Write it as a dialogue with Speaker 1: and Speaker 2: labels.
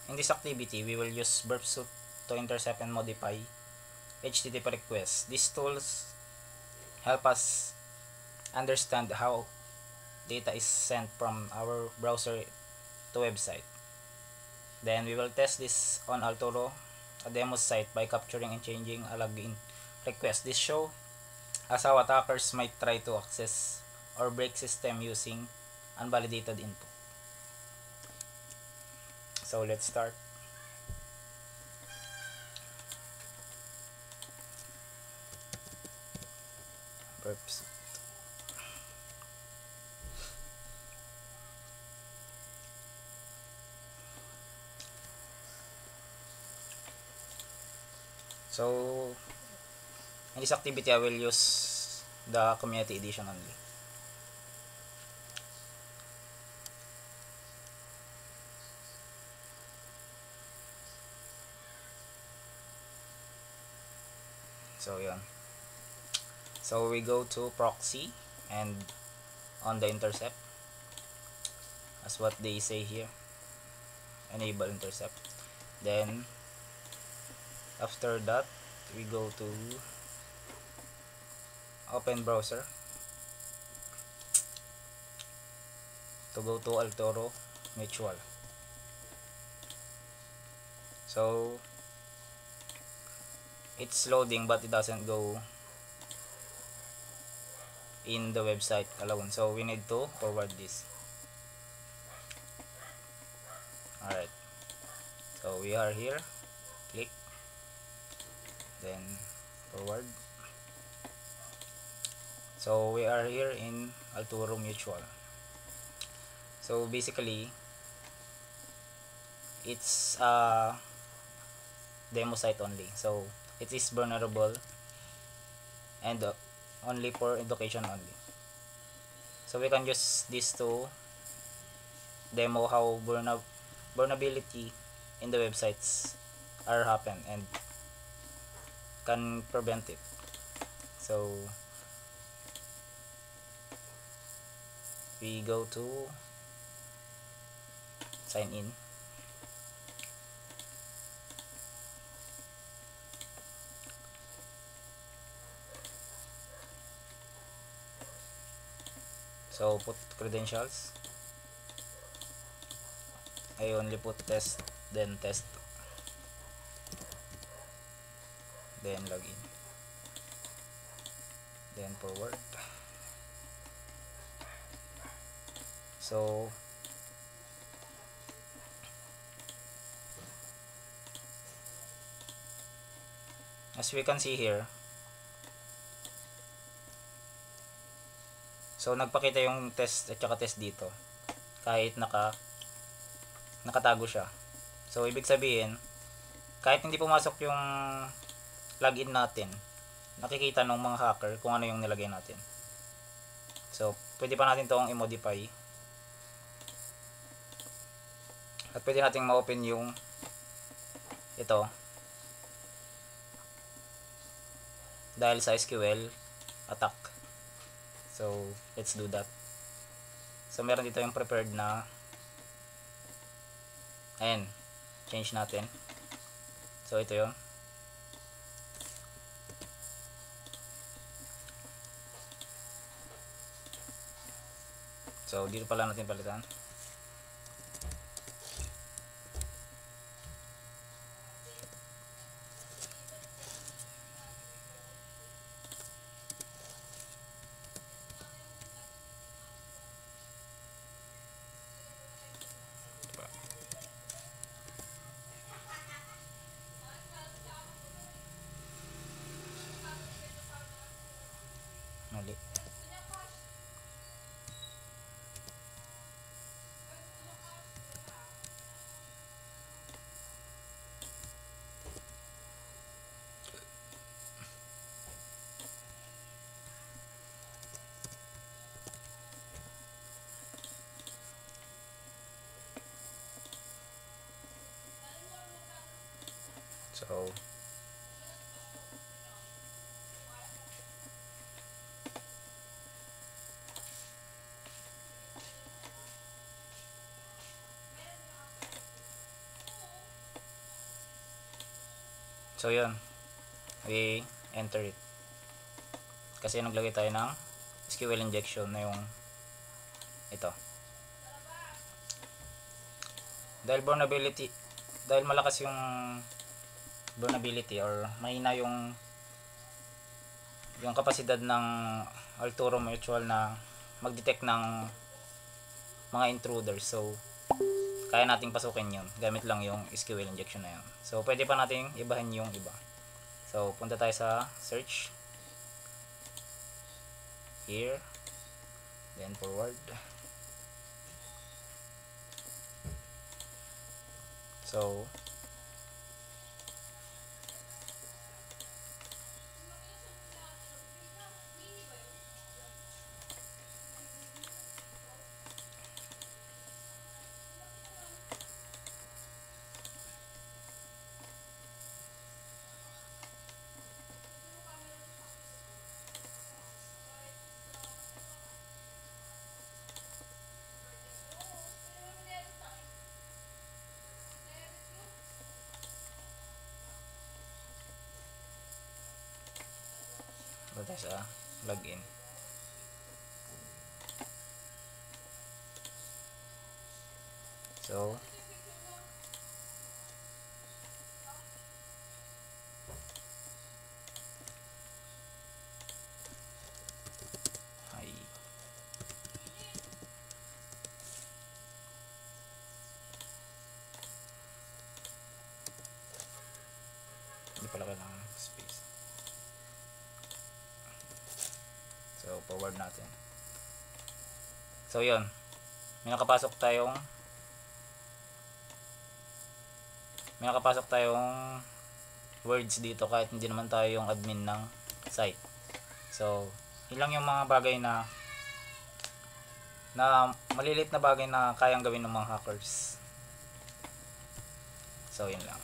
Speaker 1: In this activity, we will use Burp Suite to intercept and modify HTTP requests. These tools help us understand how data is sent from our browser to website. Then we will test this on Altoro, a demo site, by capturing and changing a login request. This shows us how attackers might try to access or break system using unvalidated input. So let's start. Perps. So in this activity, I will use the community edition only. So yun. So we go to proxy and on the intercept, as what they say here, enable intercept. Then after that, we go to open browser to go to Altoro Mutual. So it's loading, but it doesn't go in the website alone, so we need to forward this. Alright, so we are here, click, then forward. So we are here in Altoro Mutual. So basically, it's a demo site only, so it is vulnerable and only for education only. So we can use this to demo how vulnerability in the websites are happen and can prevent it. So we go to sign in. So put credentials. I only put test, then test, then login, then forward. So as we can see here, so nagpakita yung test at saka test dito kahit nakatago siya. So ibig sabihin, kahit hindi pumasok yung login natin, nakikita ng mga hacker kung ano yung nilagay natin. So pwede pa natin itong i-modify at pwede natin ma-open yung ito dahil sa SQL attack. So let's do that. So meron dito yung prepared na, ayan, change natin. So ito yun. So dito pala natin palitan. Mali. So So yun, we enter it kasi naglagay tayo ng SQL injection na yung ito. Dahil malakas yung vulnerability or mahina yung kapasidad ng Alturo Mutual na mag-detect ng mga intruders. So kaya nating pasukin yun gamit lang yung SQL injection na yun. So pwede pa nating ibahin yung iba. So punta tayo sa search, here, then forward. So punta tayo sa login. So ay hindi pala kailangan space. So forward natin. So yun, may nakapasok tayong words dito kahit hindi naman tayo yung admin ng site. So ilang yung mga bagay na maliliit na bagay na kayang gawin ng mga hackers. So yun lang.